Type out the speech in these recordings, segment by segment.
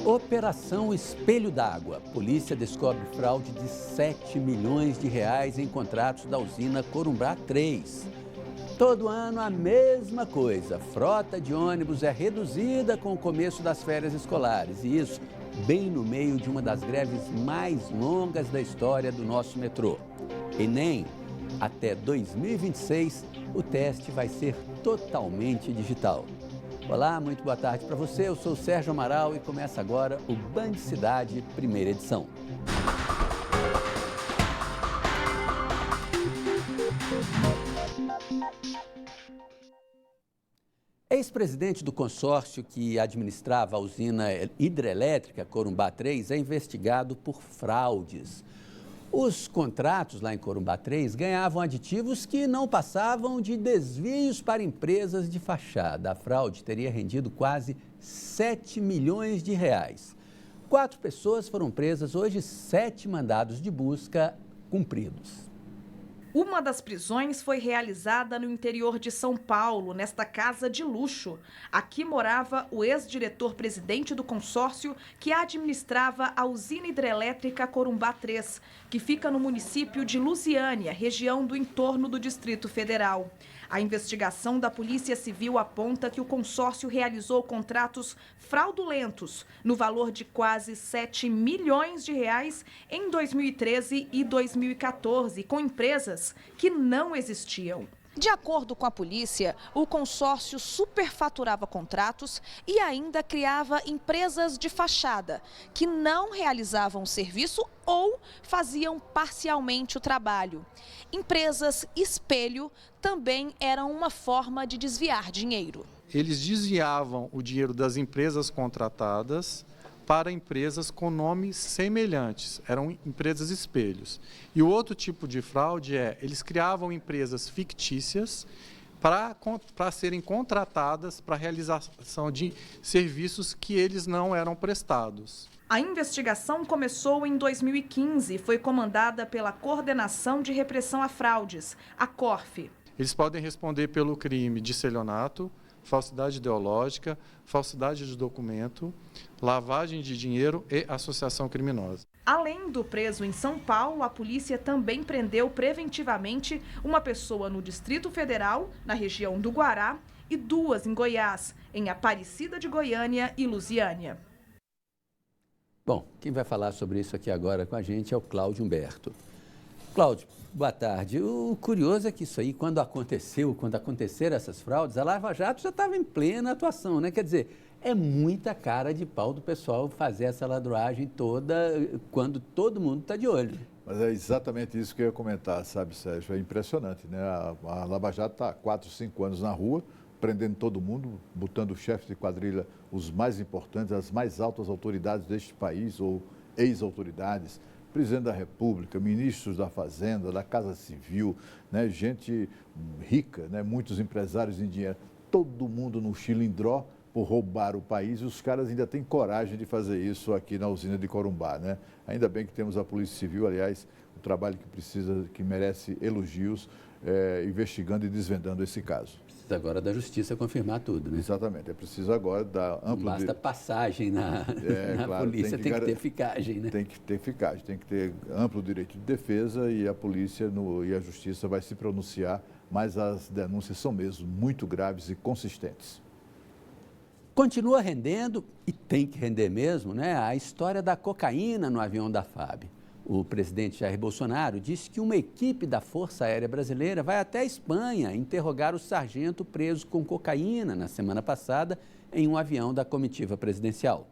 Operação Espelho d'Água. Polícia descobre fraude de 7 milhões de reais em contratos da usina Corumbá 3. Todo ano a mesma coisa. Frota de ônibus é reduzida com o começo das férias escolares. E isso bem no meio de uma das greves mais longas da história do nosso metrô. Enem, até 2026, o teste vai ser totalmente digital. Olá, muito boa tarde para você. Eu sou o Sérgio Amaral e começa agora o Band Cidade, primeira edição. Ex-presidente do consórcio que administrava a usina hidrelétrica Corumbá 3 é investigado por fraudes. Os contratos lá em Corumbá 3 ganhavam aditivos que não passavam de desvios para empresas de fachada. A fraude teria rendido quase 7 milhões de reais. 4 pessoas foram presas, hoje 7 mandados de busca cumpridos. Uma das prisões foi realizada no interior de São Paulo, nesta casa de luxo. Aqui morava o ex-diretor-presidente do consórcio que administrava a usina hidrelétrica Corumbá 3, que fica no município de Lusiânia, região do entorno do Distrito Federal. A investigação da Polícia Civil aponta que o consórcio realizou contratos fraudulentos no valor de quase 7 milhões de reais em 2013 e 2014, com empresas que não existiam. De acordo com a polícia, o consórcio superfaturava contratos e ainda criava empresas de fachada, que não realizavam o serviço ou faziam parcialmente o trabalho. Empresas espelho também eram uma forma de desviar dinheiro. Eles desviavam o dinheiro das empresas contratadas para empresas com nomes semelhantes, eram empresas espelhos. E o outro tipo de fraude eles criavam empresas fictícias para serem contratadas para a realização de serviços que eles não eram prestados. A investigação começou em 2015 e foi comandada pela Coordenação de Repressão a Fraudes, a CORF. Eles podem responder pelo crime de estelionato, falsidade ideológica, falsidade de documento, lavagem de dinheiro e associação criminosa. Além do preso em São Paulo, a polícia também prendeu preventivamente uma pessoa no Distrito Federal, na região do Guará, e 2 em Goiás, em Aparecida de Goiânia e Lusiânia. Bom, quem vai falar sobre isso aqui agora com a gente é o Cláudio Humberto. Cláudio, boa tarde. O curioso é que isso aí, quando aconteceram essas fraudes, a Lava Jato já estava em plena atuação, né? Quer dizer, é muita cara de pau do pessoal fazer essa ladruagem toda quando todo mundo está de olho. Mas é exatamente isso que eu ia comentar, sabe, Sérgio? É impressionante, né? A Lava Jato está há 4, 5 anos na rua, prendendo todo mundo, botando o chefe de quadrilha, os mais importantes, as mais altas autoridades deste país, ou ex-autoridades, presidente da República, ministros da Fazenda, da Casa Civil, né? Gente rica, né? Muitos empresários em dinheiro, todo mundo no chilindró por roubar o país, e os caras ainda têm coragem de fazer isso aqui na usina de Corumbá, né? Ainda bem que temos a Polícia Civil, aliás, o trabalho que merece elogios, investigando e desvendando esse caso. Precisa agora da Justiça confirmar tudo, né? Exatamente, é preciso agora dar amplo... Não basta passagem na claro, polícia, tem que ter eficagem, né? Tem que ter eficagem, tem que ter amplo direito de defesa e a polícia e a Justiça vai se pronunciar, mas as denúncias são mesmo muito graves e consistentes. Continua rendendo, e tem que render mesmo, né? A história da cocaína no avião da FAB. O presidente Jair Bolsonaro disse que uma equipe da Força Aérea Brasileira vai até a Espanha interrogar o sargento preso com cocaína na semana passada em um avião da comitiva presidencial.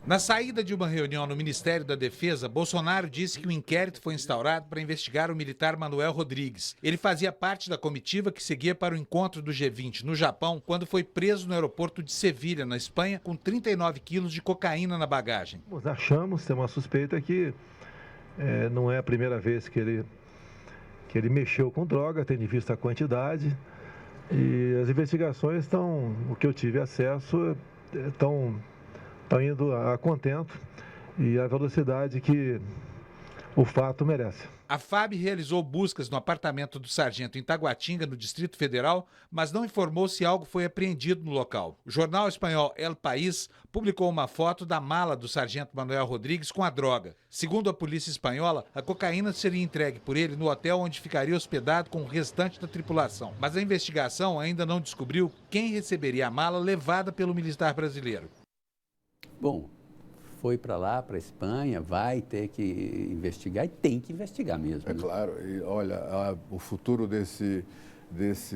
Na saída de uma reunião no Ministério da Defesa, Bolsonaro disse que um inquérito foi instaurado para investigar o militar Manuel Rodrigues. Ele fazia parte da comitiva que seguia para o encontro do G20 no Japão, quando foi preso no aeroporto de Sevilha, na Espanha, com 39 quilos de cocaína na bagagem. Nós achamos, tem uma suspeita que não é a primeira vez que ele mexeu com droga, tendo em vista a quantidade. E as investigações estão, o que eu tive acesso, estão indo a contento e a velocidade que o fato merece. A FAB realizou buscas no apartamento do sargento em Taguatinga, no Distrito Federal, mas não informou se algo foi apreendido no local. O jornal espanhol El País publicou uma foto da mala do sargento Manuel Rodrigues com a droga. Segundo a polícia espanhola, a cocaína seria entregue por ele no hotel onde ficaria hospedado com o restante da tripulação. Mas a investigação ainda não descobriu quem receberia a mala levada pelo militar brasileiro. Bom, foi para lá, para a Espanha, vai ter que investigar e tem que investigar mesmo. É né? claro, e olha, o futuro desse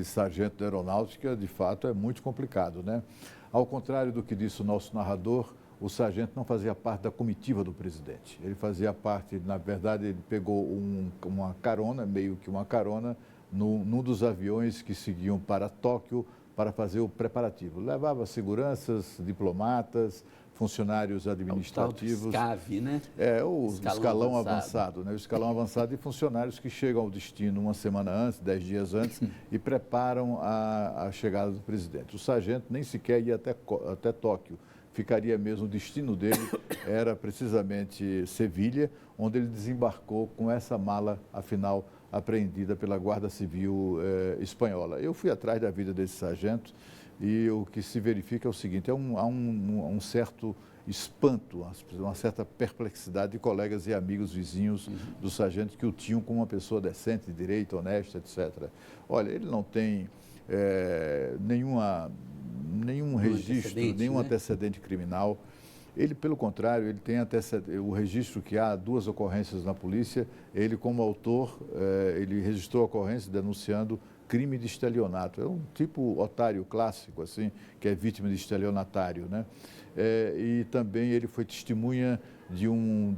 sargento da aeronáutica, de fato, é muito complicado, né? Ao contrário do que disse o nosso narrador, o sargento não fazia parte da comitiva do presidente. Ele fazia parte, na verdade, ele pegou uma carona, meio que uma carona, num dos aviões que seguiam para Tóquio para fazer o preparativo. Levava seguranças, diplomatas, funcionários administrativos. O SCAV, né? O escalão avançado, né? O escalão avançado de funcionários que chegam ao destino uma semana antes, 10 dias antes, e preparam a chegada do presidente. O sargento nem sequer ia até Tóquio. Ficaria mesmo, o destino dele era precisamente Sevilha, onde ele desembarcou com essa mala, afinal, apreendida pela Guarda Civil espanhola. Eu fui atrás da vida desse sargento e o que se verifica é o seguinte, há um certo espanto, uma certa perplexidade de colegas e amigos vizinhos do sargento que o tinham como uma pessoa decente, direita, honesta, etc. Olha, ele não tem nenhum registro, nenhum antecedente criminal. Ele, pelo contrário, ele tem o registro que há 2 ocorrências na polícia. Ele, como autor, ele registrou a ocorrência denunciando crime de estelionato. É um tipo otário clássico, assim, que é vítima de estelionatário, né? E também ele foi testemunha de um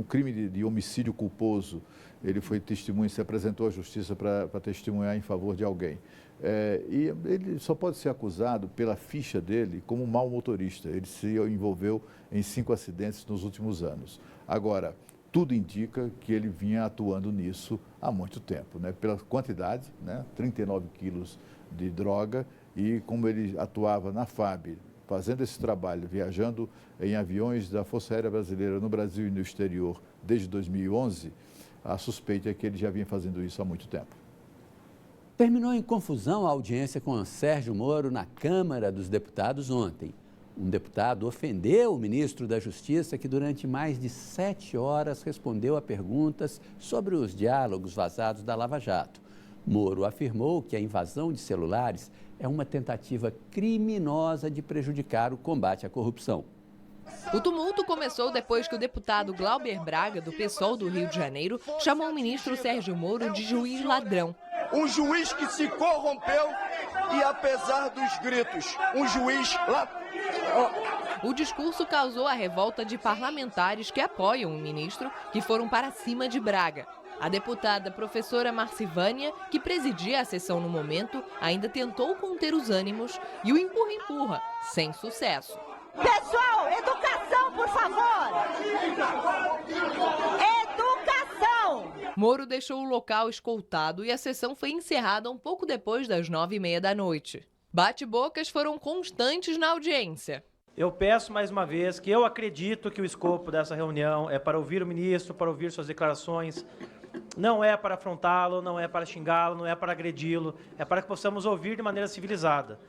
crime de homicídio culposo. Ele foi testemunha, se apresentou à justiça para testemunhar em favor de alguém. E ele só pode ser acusado pela ficha dele como mau motorista. Ele se envolveu em 5 acidentes nos últimos anos. Agora, tudo indica que ele vinha atuando nisso há muito tempo, né? Pela quantidade, né? 39 quilos de droga, e como ele atuava na FAB, fazendo esse trabalho, viajando em aviões da Força Aérea Brasileira no Brasil e no exterior desde 2011, a suspeita é que ele já vinha fazendo isso há muito tempo. Terminou em confusão a audiência com Sérgio Moro na Câmara dos Deputados ontem. Um deputado ofendeu o ministro da Justiça, que durante mais de 7 horas respondeu a perguntas sobre os diálogos vazados da Lava Jato. Moro afirmou que a invasão de celulares é uma tentativa criminosa de prejudicar o combate à corrupção. O tumulto começou depois que o deputado Glauber Braga, do PSOL do Rio de Janeiro, chamou o ministro Sérgio Moro de juiz ladrão. Um juiz que se corrompeu e, apesar dos gritos, um juiz ladrão. O discurso causou a revolta de parlamentares que apoiam o ministro, que foram para cima de Braga. A deputada professora Marcivânia, que presidia a sessão no momento, ainda tentou conter os ânimos e o empurra-empurra, sem sucesso. Pessoal, educação, por favor! Educação! Moro deixou o local escoltado e a sessão foi encerrada um pouco depois das 9h30 da noite. Bate-bocas foram constantes na audiência. Eu peço mais uma vez que eu acredito que o escopo dessa reunião é para ouvir o ministro, para ouvir suas declarações. Não é para afrontá-lo, não é para xingá-lo, não é para agredi-lo, é para que possamos ouvir de maneira civilizada.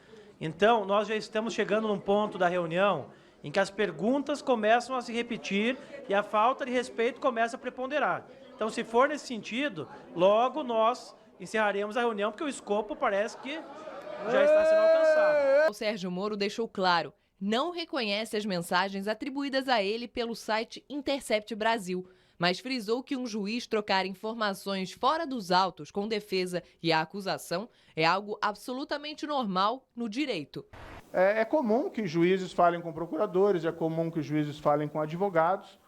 Então, nós já estamos chegando num ponto da reunião em que as perguntas começam a se repetir e a falta de respeito começa a preponderar. Então, se for nesse sentido, logo nós encerraremos a reunião, porque o escopo parece que já está sendo alcançado. O Sérgio Moro deixou claro, não reconhece as mensagens atribuídas a ele pelo site Intercept Brasil, mas frisou que um juiz trocar informações fora dos autos com defesa e a acusação é algo absolutamente normal no direito. É comum que juízes falem com procuradores, é comum que juízes falem com advogados.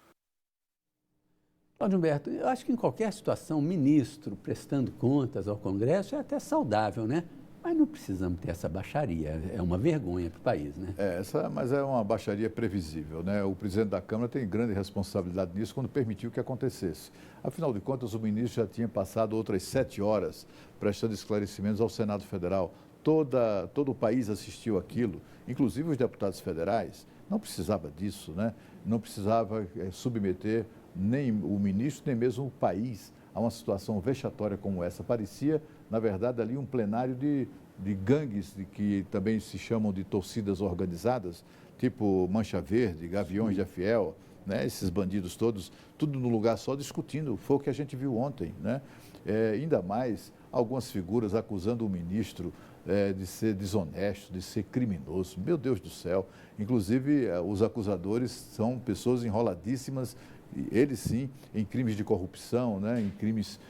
Cláudio Humberto, eu acho que em qualquer situação, ministro prestando contas ao Congresso é até saudável, né? Mas não precisamos ter essa baixaria, é uma vergonha para o país, né? Mas é uma baixaria previsível, né? O presidente da Câmara tem grande responsabilidade nisso quando permitiu que acontecesse. Afinal de contas, o ministro já tinha passado outras 7 horas prestando esclarecimentos ao Senado Federal. Todo o país assistiu aquilo, inclusive os deputados federais. Não precisava disso, né? Não precisava submeter nem o ministro, nem mesmo o país a uma situação vexatória como essa. Parecia, na verdade, ali um plenário de gangues, que também se chamam de torcidas organizadas, tipo Mancha Verde, Gaviões de Afiel, né? Esses bandidos todos, tudo no lugar só discutindo. Foi o que a gente viu ontem, né? Ainda mais algumas figuras acusando o ministro de ser desonesto, de ser criminoso. Meu Deus do céu. Inclusive, os acusadores são pessoas enroladíssimas, eles sim, em crimes de corrupção, né? Em crimes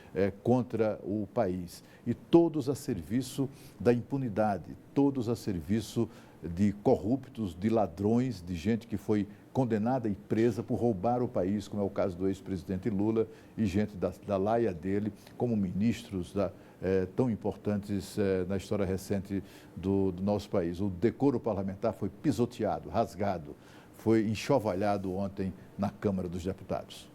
contra o país. E todos a serviço da impunidade, todos a serviço de corruptos, de ladrões, de gente que foi condenada e presa por roubar o país, como é o caso do ex-presidente Lula e gente da laia dele, como ministros tão importantes na história recente do nosso país. O decoro parlamentar foi pisoteado, rasgado, foi enxovalhado ontem na Câmara dos Deputados.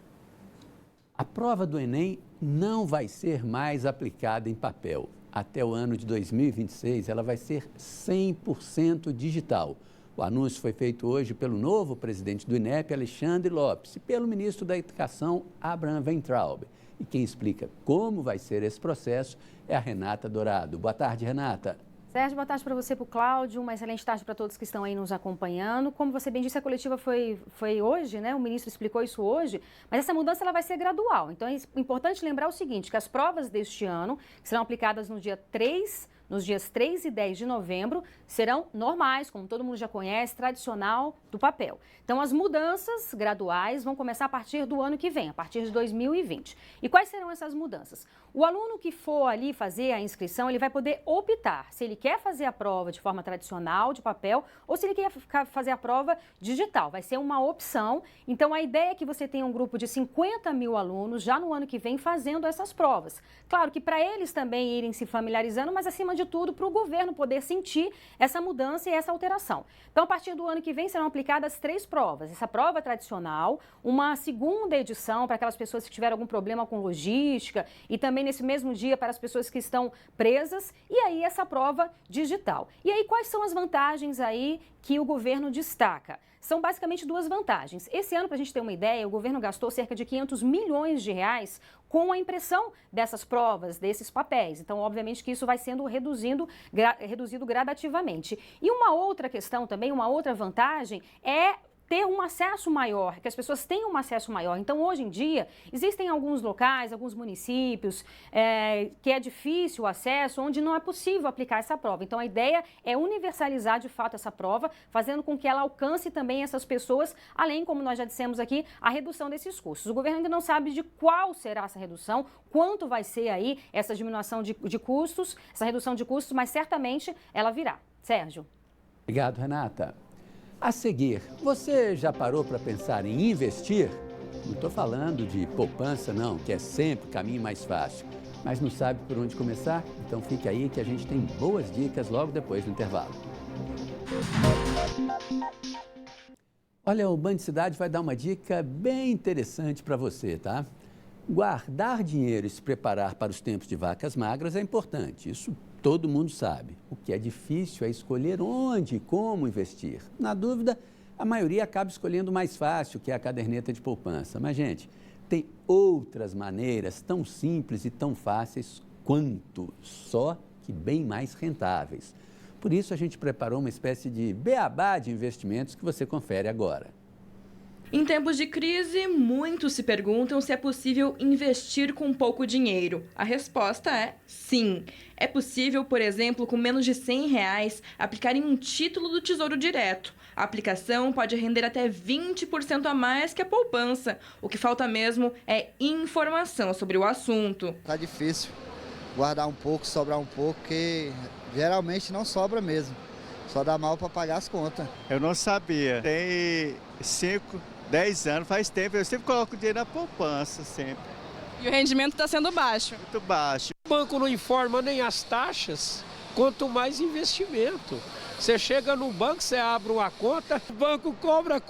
A prova do Enem não vai ser mais aplicada em papel. Até o ano de 2026, ela vai ser 100% digital. O anúncio foi feito hoje pelo novo presidente do INEP, Alexandre Lopes, e pelo ministro da Educação, Abraham Weintraub. E quem explica como vai ser esse processo é a Renata Dourado. Boa tarde, Renata. Sérgio, boa tarde para você, para o Cláudio, uma excelente tarde para todos que estão aí nos acompanhando. Como você bem disse, a coletiva foi hoje, né? O ministro explicou isso hoje, mas essa mudança ela vai ser gradual. Então é importante lembrar o seguinte, que as provas deste ano, que serão aplicadas nos dias 3 e 10 de novembro, serão normais, como todo mundo já conhece, tradicional do papel. Então, as mudanças graduais vão começar a partir do ano que vem, a partir de 2020. E quais serão essas mudanças? O aluno que for ali fazer a inscrição, ele vai poder optar se ele quer fazer a prova de forma tradicional, de papel, ou se ele quer fazer a prova digital. Vai ser uma opção. Então, a ideia é que você tenha um grupo de 50 mil alunos já no ano que vem fazendo essas provas. Claro que para eles também irem se familiarizando, mas acima de tudo, para o governo poder sentir essa mudança e essa alteração. Então, a partir do ano que vem, serão aplicadas 3 provas. Essa prova tradicional, uma segunda edição para aquelas pessoas que tiveram algum problema com logística e também nesse mesmo dia para as pessoas que estão presas, e aí essa prova digital. E aí, quais são as vantagens aí que o governo destaca? São basicamente 2 vantagens. Esse ano, para a gente ter uma ideia, o governo gastou cerca de 500 milhões de reais com a impressão dessas provas, desses papéis. Então, obviamente que isso vai sendo reduzido gradativamente. E uma outra questão também, uma outra vantagem é ter um acesso maior, que as pessoas tenham um acesso maior. Então, hoje em dia, existem alguns locais, alguns municípios que é difícil o acesso, onde não é possível aplicar essa prova. Então, a ideia é universalizar, de fato, essa prova, fazendo com que ela alcance também essas pessoas, além, como nós já dissemos aqui, a redução desses custos. O governo ainda não sabe de qual será essa redução, quanto vai ser aí essa diminuição de custos, essa redução de custos, mas certamente ela virá. Sérgio. Obrigado, Renata. A seguir, você já parou para pensar em investir? Não estou falando de poupança, não, que é sempre o caminho mais fácil. Mas não sabe por onde começar? Então fique aí que a gente tem boas dicas logo depois do intervalo. Olha, o Band Cidade vai dar uma dica bem interessante para você, tá? Guardar dinheiro e se preparar para os tempos de vacas magras é importante, isso todo mundo sabe. O que é difícil é escolher onde e como investir. Na dúvida, a maioria acaba escolhendo o mais fácil, que é a caderneta de poupança. Mas, gente, tem outras maneiras tão simples e tão fáceis quanto, só que bem mais rentáveis. Por isso, a gente preparou uma espécie de beabá de investimentos que você confere agora. Em tempos de crise, muitos se perguntam se é possível investir com pouco dinheiro. A resposta é sim. É possível, por exemplo, com menos de R$100, aplicar em um título do Tesouro Direto. A aplicação pode render até 20% a mais que a poupança. O que falta mesmo é informação sobre o assunto. Tá difícil guardar um pouco, sobrar um pouco, porque geralmente não sobra mesmo. Só dá mal para pagar as contas. Eu não sabia. Tem 10 anos, faz tempo, eu sempre coloco dinheiro na poupança, sempre. E o rendimento está sendo baixo? Muito baixo. O banco não informa nem as taxas, quanto mais investimento. Você chega no banco, você abre uma conta, o banco cobra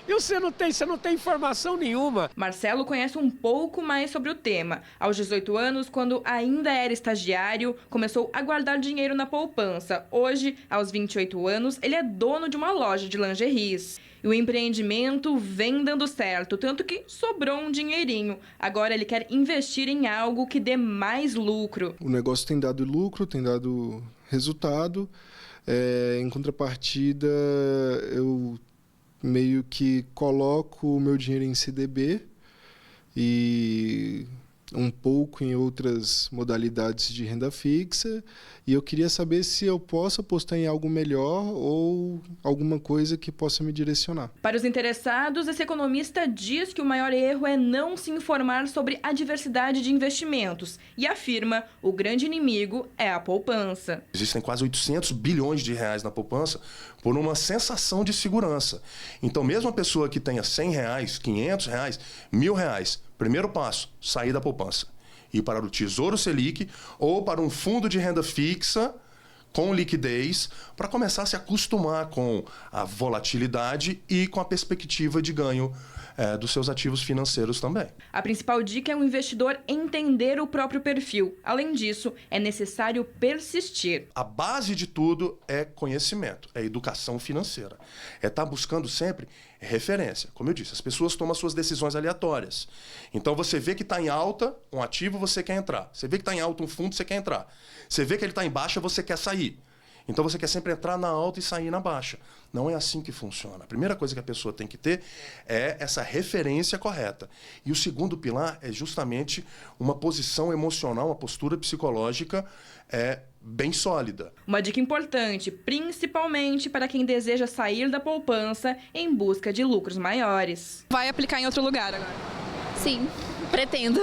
e você não tem informação nenhuma. Marcelo conhece um pouco mais sobre o tema. Aos 18 anos, quando ainda era estagiário, começou a guardar dinheiro na poupança. Hoje, aos 28 anos, ele é dono de uma loja de lingeries. E o empreendimento vem dando certo, tanto que sobrou um dinheirinho. Agora ele quer investir em algo que dê mais lucro. O negócio tem dado lucro, tem dado resultado. Em contrapartida, eu meio que coloco o meu dinheiro em CDB e um pouco em outras modalidades de renda fixa, e eu queria saber se eu posso apostar em algo melhor ou alguma coisa que possa me direcionar. Para os interessados, esse economista diz que o maior erro é não se informar sobre a diversidade de investimentos e afirma o grande inimigo é a poupança. Existem quase 800 bilhões de reais na poupança por uma sensação de segurança. Então, mesmo a pessoa que tenha 100 reais, 500 reais, 1.000 reais, primeiro passo, sair da poupança. Ir para o Tesouro Selic ou para um fundo de renda fixa com liquidez para começar a se acostumar com a volatilidade e com a perspectiva de ganho dos seus ativos financeiros também. A principal dica é o investidor entender o próprio perfil. Além disso, é necessário persistir. A base de tudo é conhecimento, é educação financeira. É estar buscando sempre referência. Como eu disse, as pessoas tomam suas decisões aleatórias. Então você vê que está em alta um ativo, você quer entrar. Você vê que está em alta um fundo, você quer entrar. Você vê que ele está em baixa, você quer sair. Então você quer sempre entrar na alta e sair na baixa. Não é assim que funciona. A primeira coisa que a pessoa tem que ter é essa referência correta. E o segundo pilar é justamente uma posição emocional, uma postura psicológica bem sólida. Uma dica importante, principalmente para quem deseja sair da poupança em busca de lucros maiores. Vai aplicar em outro lugar agora? Sim, pretendo.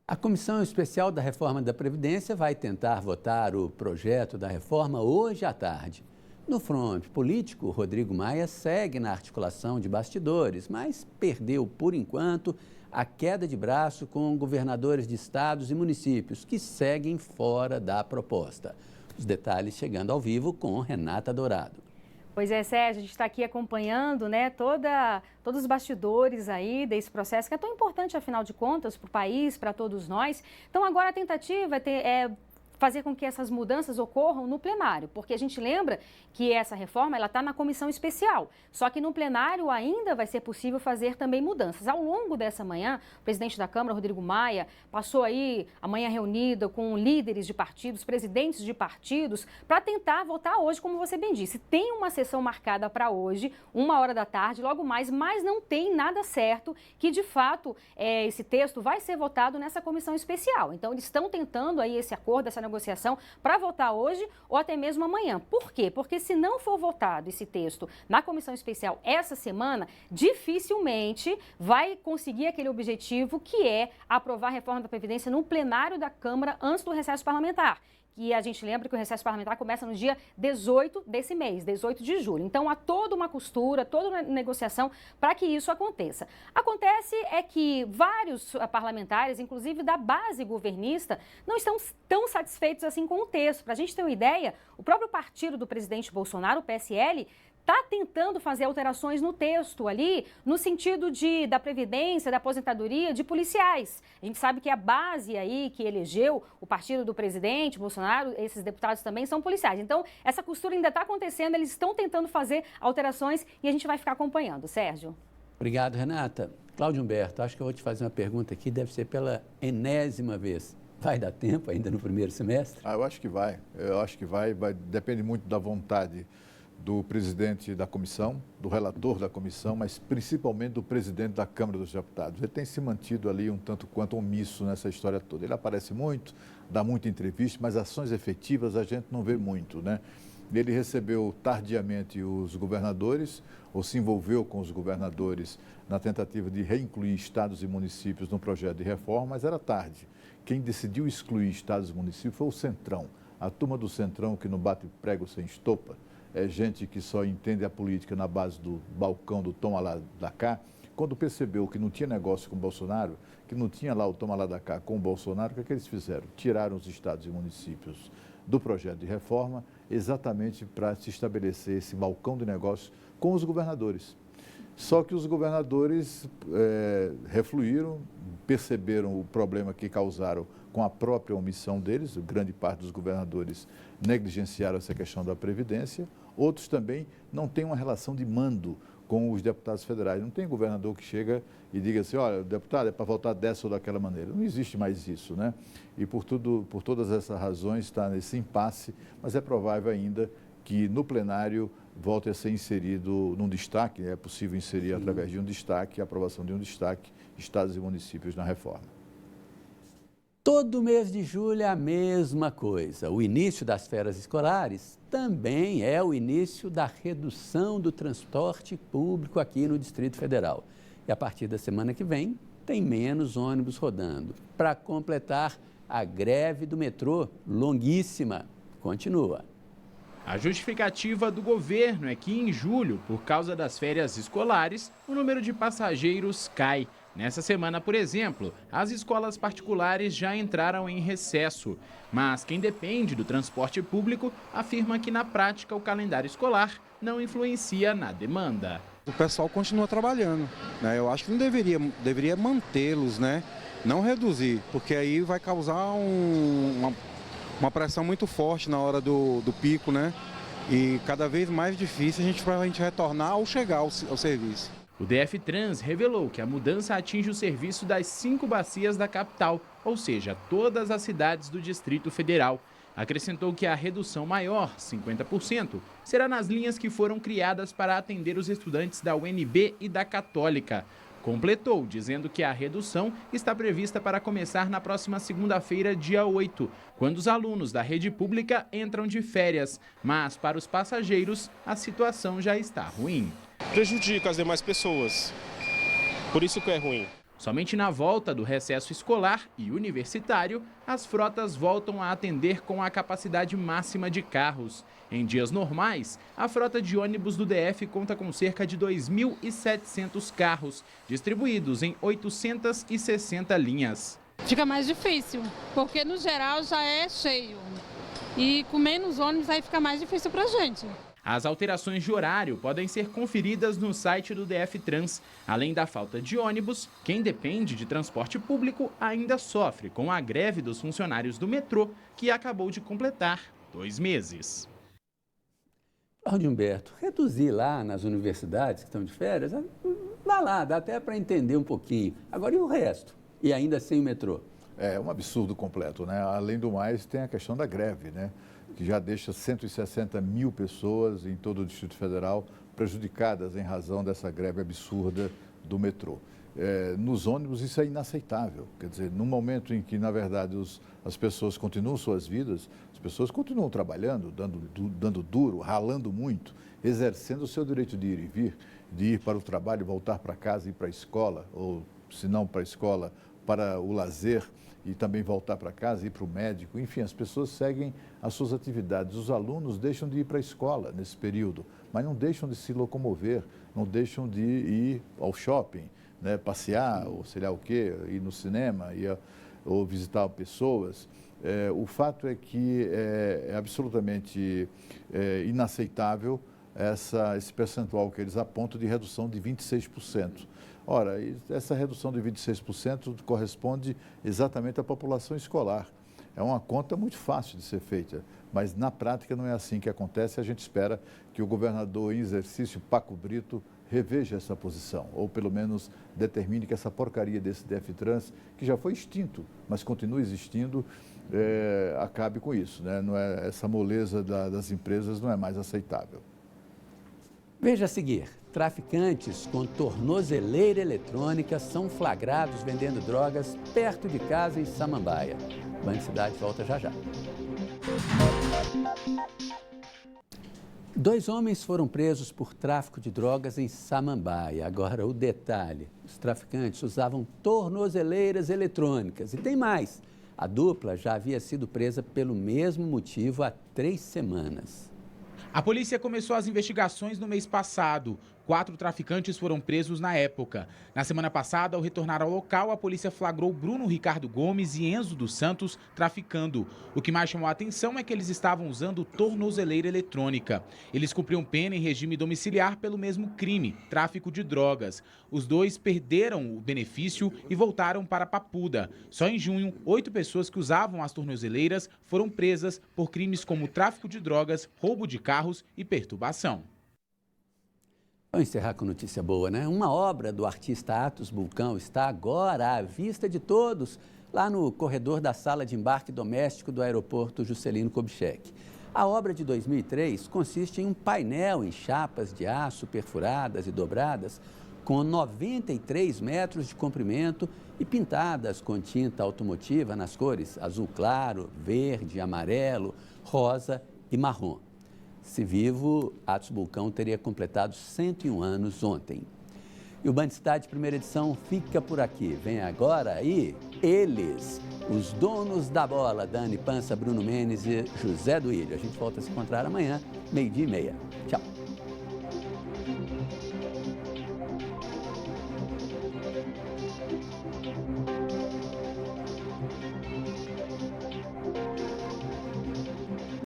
A Comissão Especial da Reforma da Previdência vai tentar votar o projeto da reforma hoje à tarde. No fronte político, Rodrigo Maia segue na articulação de bastidores, mas perdeu, por enquanto, a queda de braço com governadores de estados e municípios que seguem fora da proposta. Os detalhes chegando ao vivo com Renata Dourado. Pois é, Sérgio, a gente está aqui acompanhando, né, todos os bastidores aí desse processo, que é tão importante, afinal de contas, para o país, para todos nós. Então, agora a tentativa é fazer com que essas mudanças ocorram no plenário, porque a gente lembra que essa reforma ela está na comissão especial, só que no plenário ainda vai ser possível fazer também mudanças. Ao longo dessa manhã, o presidente da Câmara, Rodrigo Maia, passou aí a manhã reunida com líderes de partidos, presidentes de partidos, para tentar votar hoje, como você bem disse. Tem uma sessão marcada para hoje, 1h da tarde, logo mais, mas não tem nada certo que, de fato, esse texto vai ser votado nessa comissão especial. Então, eles estão tentando aí esse acordo, essa negociação para votar hoje ou até mesmo amanhã. Por quê? Porque se não for votado esse texto na comissão especial essa semana, dificilmente vai conseguir aquele objetivo que é aprovar a reforma da Previdência no plenário da Câmara antes do recesso parlamentar. E a gente lembra que o recesso parlamentar começa no dia 18 desse mês, 18 de julho. Então, há toda uma costura, toda uma negociação para que isso aconteça. Acontece é que vários parlamentares, inclusive da base governista, não estão tão satisfeitos assim com o texto. Para a gente ter uma ideia, o próprio partido do presidente Bolsonaro, o PSL, está tentando fazer alterações no texto ali, no sentido da previdência, da aposentadoria de policiais. A gente sabe que a base aí que elegeu o partido do presidente Bolsonaro, esses deputados também são policiais. Então, essa costura ainda está acontecendo, eles estão tentando fazer alterações e a gente vai ficar acompanhando. Sérgio. Obrigado, Renata. Cláudio Humberto, acho que eu vou te fazer uma pergunta aqui, deve ser pela enésima vez. Vai dar tempo ainda no primeiro semestre? Eu acho que vai. Depende muito da vontade do presidente da comissão, do relator da comissão, mas principalmente do presidente da Câmara dos Deputados. Ele tem se mantido ali um tanto quanto omisso nessa história toda. Ele aparece muito, dá muita entrevista, mas ações efetivas a gente não vê muito, né? Ele recebeu tardiamente os governadores, ou se envolveu com os governadores na tentativa de reincluir estados e municípios no projeto de reforma, mas era tarde. Quem decidiu excluir estados e municípios foi o Centrão. A turma do Centrão que não bate prego sem estopa, é gente que só entende a política na base do balcão do toma lá da cá. Quando percebeu que não tinha negócio com o Bolsonaro, que não tinha lá o toma lá da cá com o Bolsonaro, o que é que eles fizeram? Tiraram os estados e municípios do projeto de reforma exatamente para se estabelecer esse balcão de negócios com os governadores. Só que os governadores refluíram, perceberam o problema que causaram com a própria omissão deles, grande parte dos governadores negligenciaram essa questão da Previdência, Outros também não têm uma relação de mando com os deputados federais. Não tem governador que chega e diga assim, olha, deputado, é para votar dessa ou daquela maneira. Não existe mais isso, né? E por todas essas razões está nesse impasse, mas é provável ainda que no plenário volte a ser inserido num destaque, é possível inserir através de um destaque, a aprovação de um destaque, estados e municípios na reforma. Todo mês de julho é a mesma coisa. O início das férias escolares também é o início da redução do transporte público aqui no Distrito Federal. E a partir da semana que vem, tem menos ônibus rodando. Para completar, a greve do metrô, longuíssima, continua. A justificativa do governo é que em julho, por causa das férias escolares, o número de passageiros cai. Nessa semana, por exemplo, as escolas particulares já entraram em recesso. Mas quem depende do transporte público afirma que, na prática, o calendário escolar não influencia na demanda. O pessoal continua trabalhando, né? Eu acho que não deveria mantê-los, né? Não reduzir, porque aí vai causar uma pressão muito forte na hora do pico, né? E cada vez mais difícil a gente retornar ou chegar ao serviço. O DF-Trans revelou que a mudança atinge o serviço das 5 bacias da capital, ou seja, todas as cidades do Distrito Federal. Acrescentou que a redução maior, 50%, será nas linhas que foram criadas para atender os estudantes da UNB e da Católica. Completou, dizendo que a redução está prevista para começar na próxima segunda-feira, dia 8, quando os alunos da rede pública entram de férias. Mas para os passageiros, a situação já está ruim. Prejudica as demais pessoas, por isso que é ruim. Somente na volta do recesso escolar e universitário, as frotas voltam a atender com a capacidade máxima de carros. Em dias normais, a frota de ônibus do DF conta com cerca de 2.700 carros, distribuídos em 860 linhas. Fica mais difícil, porque no geral já é cheio. E com menos ônibus aí fica mais difícil pra gente. As alterações de horário podem ser conferidas no site do DF-Trans. Além da falta de ônibus, quem depende de transporte público ainda sofre com a greve dos funcionários do metrô, que acabou de completar 2 meses. Cláudio Humberto, reduzir lá nas universidades que estão de férias, vá lá, dá até para entender um pouquinho. Agora, e o resto? E ainda sem o metrô? É um absurdo completo, né? Além do mais, tem a questão da greve, né? Que já deixa 160 mil pessoas em todo o Distrito Federal prejudicadas em razão dessa greve absurda do metrô. Nos ônibus isso é inaceitável, quer dizer, no momento em que, na verdade, as pessoas continuam suas vidas, as pessoas continuam trabalhando, dando duro, ralando muito, exercendo o seu direito de ir e vir, de ir para o trabalho, voltar para casa e ir para a escola, ou se não para a escola, para o lazer, e também voltar para casa, ir para o médico, enfim, as pessoas seguem as suas atividades. Os alunos deixam de ir para a escola nesse período, mas não deixam de se locomover, não deixam de ir ao shopping, né, passear, ou sei lá o quê, ir no cinema, ou visitar pessoas. O fato é que é absolutamente inaceitável esse percentual que eles apontam de redução de 26%. Ora, essa redução de 26% corresponde exatamente à população escolar. É uma conta muito fácil de ser feita, mas na prática não é assim que acontece. A gente espera que o governador em exercício, Paco Brito, reveja essa posição, ou pelo menos determine que essa porcaria desse DF-Trans, que já foi extinto, mas continua existindo, acabe com isso, né? Não é, essa moleza das empresas não é mais aceitável. Veja a seguir, traficantes com tornozeleira eletrônica são flagrados vendendo drogas perto de casa em Samambaia. Band Cidade volta já já. 2 homens foram presos por tráfico de drogas em Samambaia. Agora o detalhe, os traficantes usavam tornozeleiras eletrônicas. E tem mais, a dupla já havia sido presa pelo mesmo motivo há 3 semanas. A polícia começou as investigações no mês passado. 4 traficantes foram presos na época. Na semana passada, ao retornar ao local, a polícia flagrou Bruno Ricardo Gomes e Enzo dos Santos traficando. O que mais chamou a atenção é que eles estavam usando tornozeleira eletrônica. Eles cumpriam pena em regime domiciliar pelo mesmo crime, tráfico de drogas. Os 2 perderam o benefício e voltaram para Papuda. Só em junho, 8 pessoas que usavam as tornozeleiras foram presas por crimes como tráfico de drogas, roubo de carro carros e perturbação. Vamos encerrar com notícia boa, né? Uma obra do artista Atos Bulcão está agora à vista de todos, lá no corredor da sala de embarque doméstico do aeroporto Juscelino Kubitschek. A obra de 2003 consiste em um painel em chapas de aço perfuradas e dobradas, com 93 metros de comprimento e pintadas com tinta automotiva nas cores azul claro, verde, amarelo, rosa e marrom. Se vivo, Atos Bulcão teria completado 101 anos ontem. E o Band Cidade Primeira Edição fica por aqui. Vem agora aí eles, os donos da bola, Dani Pança, Bruno Menes e José Duílio. A gente volta a se encontrar amanhã, 12:30. Tchau.